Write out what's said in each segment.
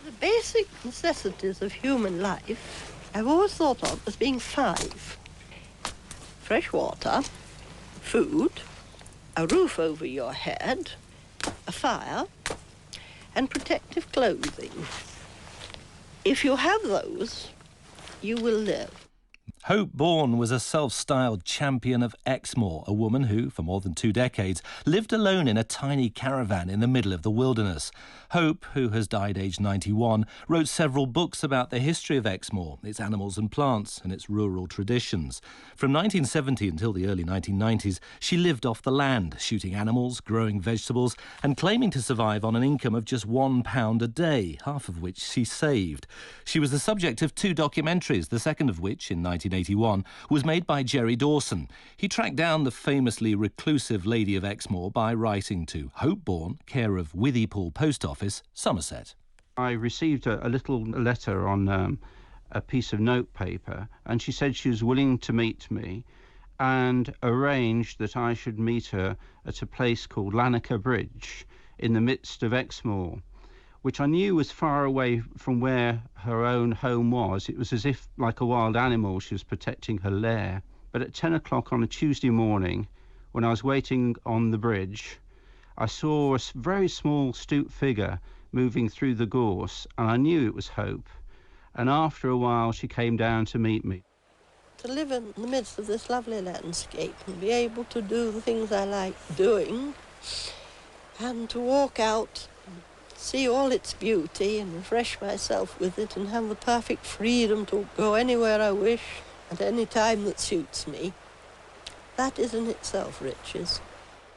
The basic necessities of human life I've always thought of as being 5. Fresh water, food, a roof over your head, a fire, and protective clothing. If you have those, you will live. Hope Bourne was a self-styled champion of Exmoor, a woman who, for more than 2 decades, lived alone in a tiny caravan in the middle of the wilderness. Hope, who has died aged 91, wrote several books about the history of Exmoor, its animals and plants, and its rural traditions. From 1970 until the early 1990s, she lived off the land, shooting animals, growing vegetables, and claiming to survive on an income of just £1 a day, half of which she saved. She was the subject of 2 documentaries, the second of which, in 1981, was made by Jerry Dawson. He tracked down the famously reclusive Lady of Exmoor by writing to Hope Bourne, care of Withypool Post Office, Somerset. I received a little letter on a piece of notepaper, and she said she was willing to meet me and arranged that I should meet her at a place called Lanarker Bridge in the midst of Exmoor, which I knew was far away from where her own home was. It was as if, like a wild animal, she was protecting her lair. But at 10 o'clock on a Tuesday morning, when I was waiting on the bridge, I saw a very small, stooped figure moving through the gorse, and I knew it was Hope. And after a while, she came down to meet me. To live in the midst of this lovely landscape and be able to do the things I like doing, and to walk out, see all its beauty and refresh myself with it and have the perfect freedom to go anywhere I wish at any time that suits me. That is in itself riches.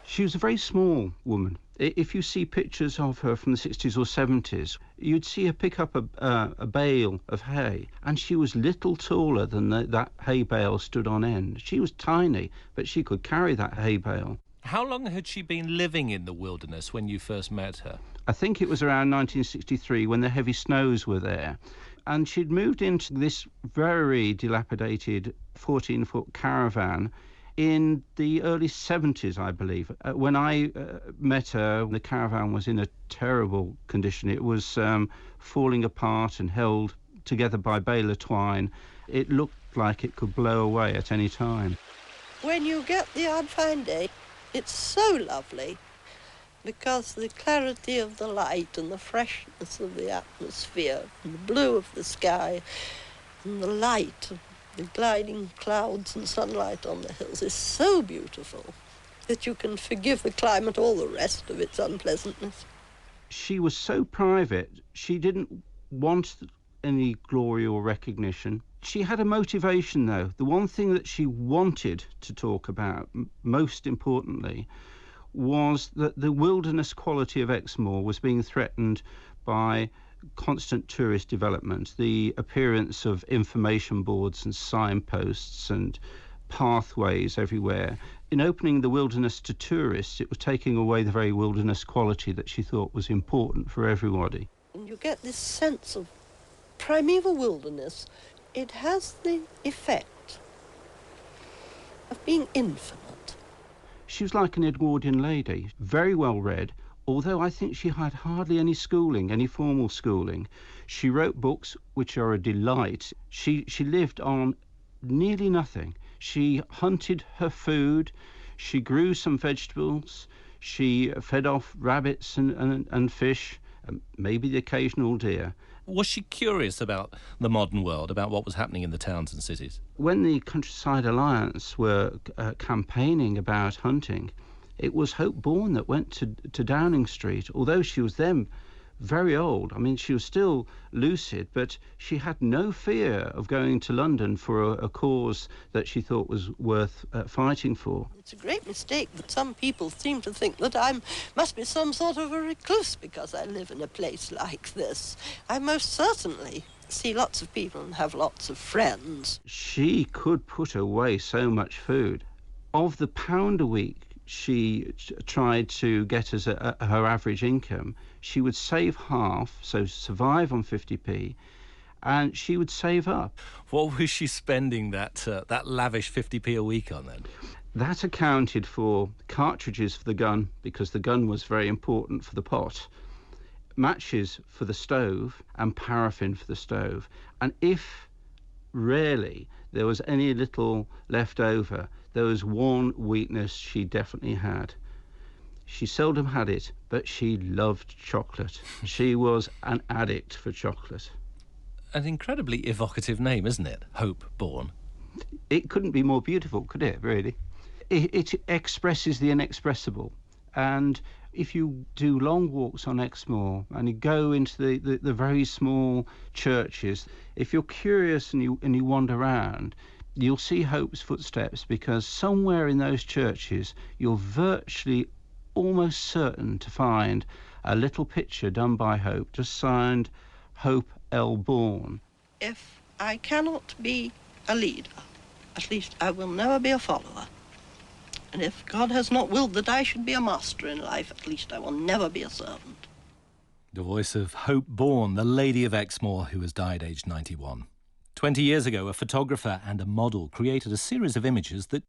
She was a very small woman. If you see pictures of her from the 60s or 70s, you'd see her pick up a bale of hay, and she was little taller than that hay bale stood on end. She was tiny, but she could carry that hay bale. How long had she been living in the wilderness when you first met her? I think it was around 1963 when the heavy snows were there. And she'd moved into this very dilapidated 14-foot caravan in the early 70s, I believe. When I met her, the caravan was in a terrible condition. It was falling apart and held together by baler twine. It looked like it could blow away at any time. When you get the odd fine day, it's so lovely, because the clarity of the light and the freshness of the atmosphere and the blue of the sky and the light of the gliding clouds and sunlight on the hills is so beautiful that you can forgive the climate all the rest of its unpleasantness. She was so private. She didn't want any glory or recognition. She had a motivation, though. The one thing that she wanted to talk about, most importantly, was that the wilderness quality of Exmoor was being threatened by constant tourist development, the appearance of information boards and signposts and pathways everywhere. In opening the wilderness to tourists, it was taking away the very wilderness quality that she thought was important for everybody. And you get this sense of primeval wilderness. It has the effect of being infinite. She was like an Edwardian lady, very well read, although I think she had hardly any schooling, any formal schooling. She wrote books which are a delight. She lived on nearly nothing. She hunted her food, she grew some vegetables, she fed off rabbits and fish, and maybe the occasional deer. Was she curious about the modern world, about what was happening in the towns and cities? When the Countryside Alliance were campaigning about hunting, it was Hope Bourne that went to Downing Street, although she was then very old. I mean, she was still lucid, but she had no fear of going to London for a cause that she thought was worth fighting for. It's a great mistake that some people seem to think that I must be some sort of a recluse because I live in a place like this. I most certainly see lots of people and have lots of friends. She could put away so much food. Of the £1 a week she tried to get as her average income, she would save half, so survive on 50p, and she would save up. What was she spending that lavish 50p a week on then? That accounted for cartridges for the gun, because the gun was very important for the pot, matches for the stove and paraffin for the stove. And if rarely there was any little left over, there was one weakness she definitely had. She seldom had it, but she loved chocolate. She was an addict for chocolate. An incredibly evocative name, isn't it? Hope Bourne. It couldn't be more beautiful, could it, really? It expresses the inexpressible. And if you do long walks on Exmoor and you go into the very small churches, if you're curious and you wander around, you'll see Hope's footsteps, because somewhere in those churches you're virtually almost certain to find a little picture done by Hope, just signed Hope L. Bourne. If I cannot be a leader, at least I will never be a follower. And if God has not willed that I should be a master in life, at least I will never be a servant. The voice of Hope Bourne, the Lady of Exmoor, who has died aged 91. 20 years ago, a photographer and a model created a series of images that